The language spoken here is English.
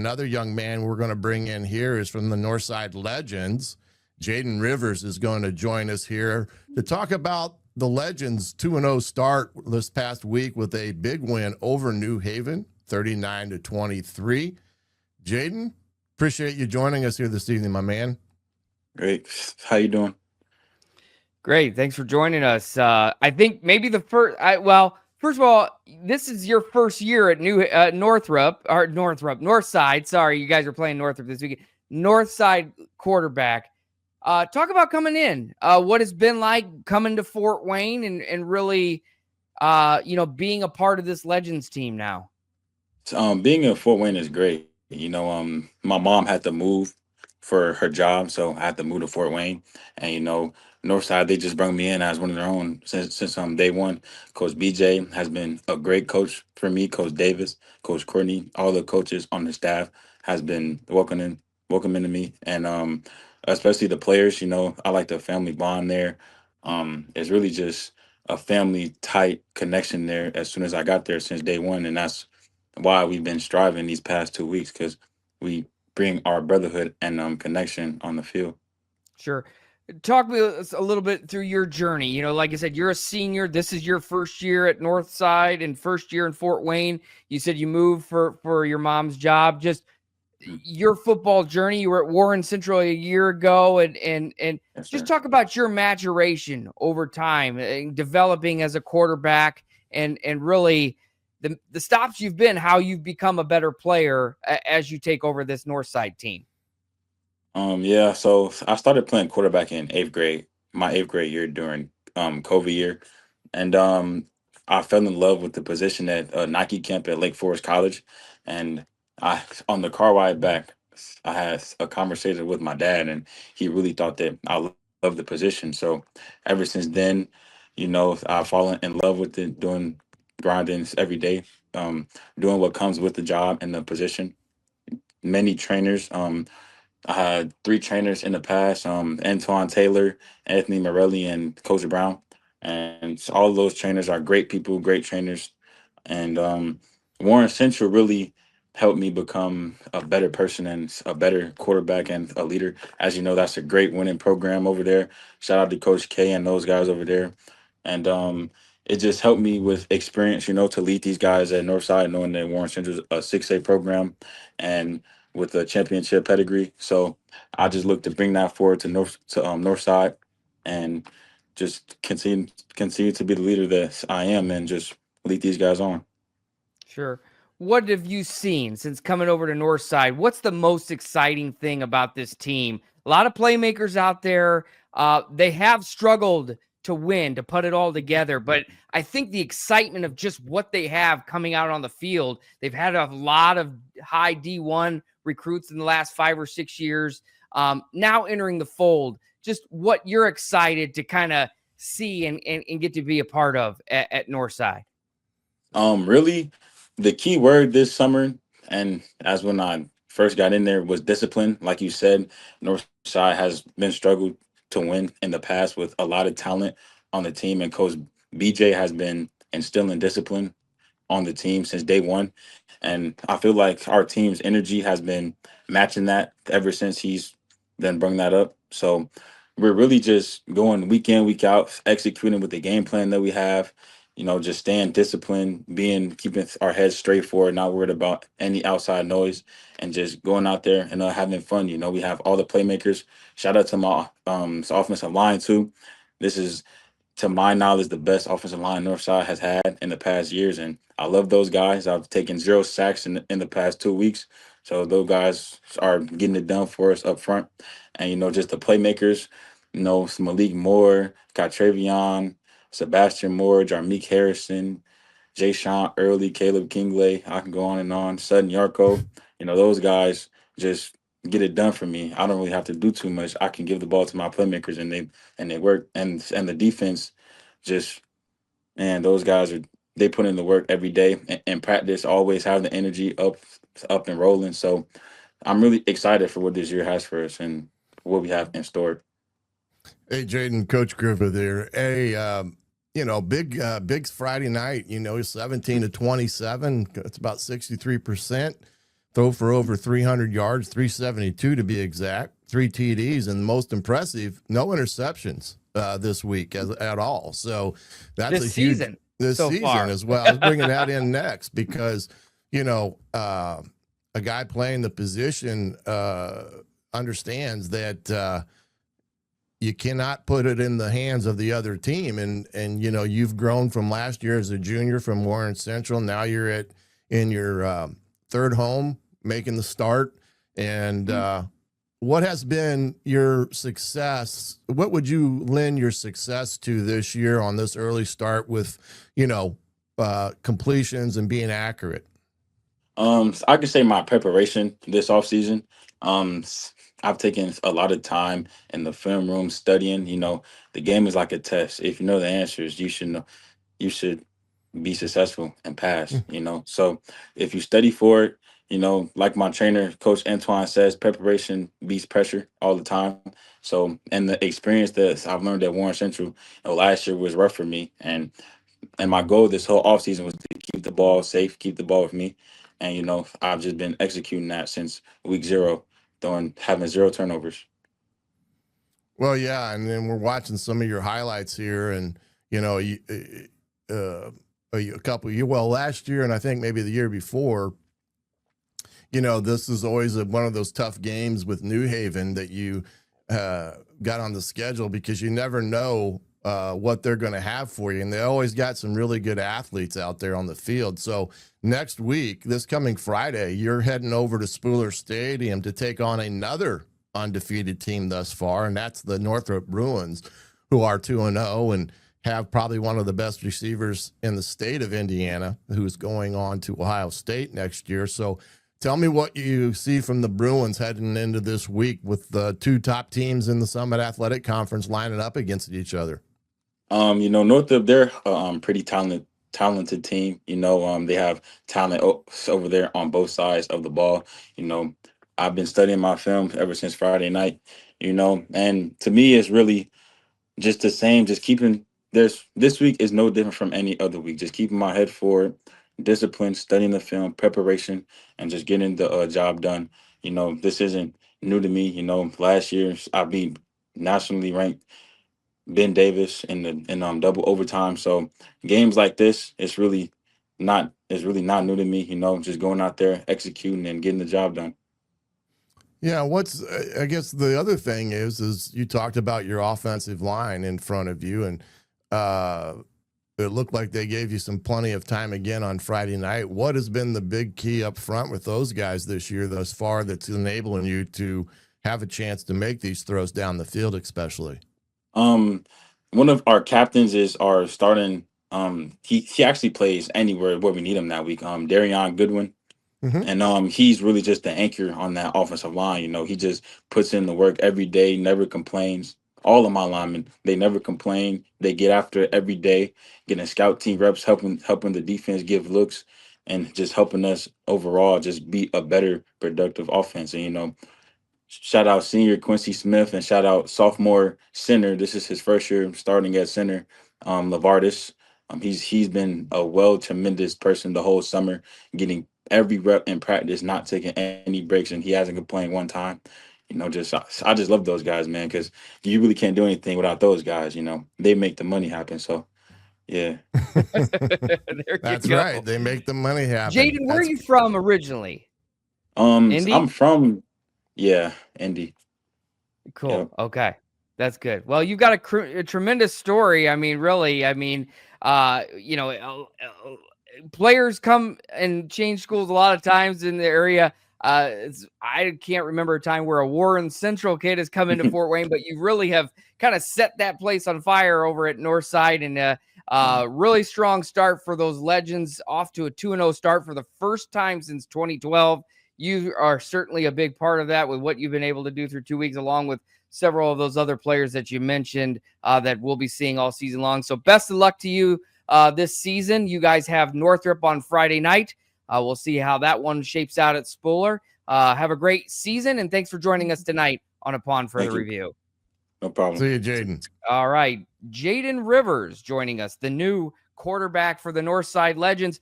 another young man we're going to bring in here is from the Northside Legends. Jaydin Rivers is going to join us here to talk about the Legends 2-0 start this past week with a big win over New Haven, 39-23. Jaydin, appreciate you joining us here this evening, my man. Great. How you doing? Great. Thanks for joining us. I think maybe first of all, this is your first year at Northside. Sorry, you guys are playing Northrop this weekend. Northside quarterback. Talk about coming in. What it's been like coming to Fort Wayne and really, being a part of this Legends team now. Being in Fort Wayne is great. My mom had to move for her job, so I had to move to Fort Wayne. And Northside, they just brought me in as one of their own since day one. Coach BJ has been a great coach for me. Coach Davis, Coach Courtney, all the coaches on the staff has been welcoming to me, and especially the players. I like the family bond there. It's really just a family tight connection there as soon as I got there since day one, and that's why we've been striving these past 2 weeks, because we bring our brotherhood and connection on the field. Sure. Talk me a little bit through your journey. Like I said, you're a senior. This is your first year at Northside and first year in Fort Wayne. You said you moved for your mom's job. Just your football journey. You were at Warren Central a year ago, and Yes, just sir. talk about your maturation over time, developing as a quarterback, and really the stops you've been, how you've become a better player as you take over this Northside team. Yeah, so I started playing quarterback in eighth grade, my eighth grade year during COVID year, and I fell in love with the position at Nike camp at Lake Forest College, and I on the car ride back, I had a conversation with my dad, and he really thought that I loved the position. So ever since then, I've fallen in love with it, doing grinding every day, doing what comes with the job and the position. Many trainers. I had three trainers in the past, Antoine Taylor, Anthony Morelli, and Coach Brown. And all of those trainers are great people, great trainers. And Warren Central really helped me become a better person and a better quarterback and a leader. As you know, that's a great winning program over there. Shout out to Coach K and those guys over there. And it just helped me with experience, to lead these guys at Northside, knowing that Warren Central is a 6A program and with a championship pedigree. So I just look to bring that forward to Northside, and just continue to be the leader that I am, and just lead these guys on. Sure. What have you seen since coming over to Northside? What's the most exciting thing about this team? A lot of playmakers out there. They have struggled to win, to put it all together. But I think the excitement of just what they have coming out on the field, they've had a lot of high D1 recruits in the last 5 or 6 years, now entering the fold. Just what you're excited to kind of see and get to be a part of at Northside. Really, the key word this summer, and as when I first got in there, was discipline. Like you said, Northside has been struggled to win in the past with a lot of talent on the team, and Coach BJ has been instilling discipline on the team since day one. And I feel like our team's energy has been matching that ever since he's then brought that up. So we're really just going week in, week out, executing with the game plan that we have, just staying disciplined, keeping our heads straight forward, not worried about any outside noise, and just going out there and having fun. We have all the playmakers. Shout out to my offensive line too. This is, to my knowledge, the best offensive line Northside has had in the past years, and I love those guys. I've taken 0 sacks in the past 2 weeks, so those guys are getting it done for us up front. And just the playmakers, Malik Moore, got Travion, Sebastian Moore, Jarmeek Harrison, Jay Sean Early, Caleb Kingley. I can go on and on. Sutton Yarko, those guys just get it done for me. I don't really have to do too much. I can give the ball to my playmakers, and they work. And the defense, just, man, those guys they put in the work every day and practice. Always have the energy up and rolling. So I'm really excited for what this year has for us and what we have in store. Hey, Jaydin, Coach Griffith here. Hey, big Friday night, 17-27. It's about 63%. throw for over 300 yards, 372 to be exact, 3 TDs, and most impressive, no interceptions this week at all. So that's This a huge season this so season far. as well. I was bringing that in next because a guy playing the position understands that you cannot put it in the hands of the other team. And you've grown from last year as a junior from Warren Central. Now you're in your third home, making the start. And what has been your success? What would you lend your success to this year on this early start with, completions and being accurate? I could say my preparation this offseason. I've taken a lot of time in the film room studying. The game is like a test. If you know the answers, you should know. You should be successful and pass. So if you study for it, like my trainer, Coach Antoine says, preparation beats pressure all the time. So, and the experience that I've learned at Warren Central, last year was rough for me, and my goal this whole offseason was to keep the ball safe, keep the ball with me. And, I've just been executing that since week 0, having 0 turnovers. Well, yeah, and then we're watching some of your highlights here, and a couple of years, well, last year, and I think maybe the year before. This is always one of those tough games with New Haven that you got on the schedule because you never know what they're going to have for you. And they always got some really good athletes out there on the field. So next week, this coming Friday, you're heading over to Spooler Stadium to take on another undefeated team thus far, and that's the Northrop Bruins, who are 2-0 and have probably one of the best receivers in the state of Indiana, who's going on to Ohio State next year. So tell me what you see from the Bruins heading into this week with the 2 top teams in the Summit Athletic Conference lining up against each other. Northrop, they're a pretty talented team. They have talent over there on both sides of the ball. I've been studying my film ever since Friday night, and to me, it's really just the same. Just keeping this week is no different from any other week. Just keeping my head forward, discipline, studying the film, preparation, and just getting the job done. This isn't new to me. Last year I beat nationally ranked Ben Davis in double overtime. So games like this, it's really not new to me. Just going out there, executing, and getting the job done. Yeah, I guess the other thing is you talked about your offensive line in front of you, and it looked like they gave you some plenty of time again on Friday night. What has been the big key up front with those guys this year thus far that's enabling you to have a chance to make these throws down the field, especially? One of our captains is our starting. He actually plays anywhere where we need him that week. Darion Goodwin. Mm-hmm. And he's really just the anchor on that offensive line. He just puts in the work every day, never complains. All of my linemen, they never complain. They get after it every day, getting scout team reps, helping the defense give looks, and just helping us overall just be a better, productive offense. And shout out senior Quincy Smith and shout out sophomore center. This is his first year starting at center, Lavardis. He's been a tremendous person the whole summer, getting every rep in practice, not taking any breaks, and he hasn't complained one time. I just love those guys, man, because you really can't do anything without those guys. They make the money happen. So yeah. There That's you go. right. They make the money happen. Jaydin, where are you from originally? Indy? I'm from Indy. Cool. Yep. Okay. That's good. Well, you've got a tremendous story. I mean, really, players come and change schools a lot of times in the area. I can't remember a time where a Warren Central kid has come into Fort Wayne, but you really have kind of set that place on fire over at Northside, and really strong start for those Legends, off to a 2-0 start for the first time since 2012. You are certainly a big part of that with what you've been able to do through 2 weeks, along with several of those other players that you mentioned that we'll be seeing all season long. So best of luck to you this season. You guys have Northrop on Friday night. We'll see how that one shapes out at Spooler. Have a great season, and thanks for joining us tonight on Upon Further Review. No problem. See you, Jaydin. All right. Jaydin Rivers joining us, the new quarterback for the Northside Legends.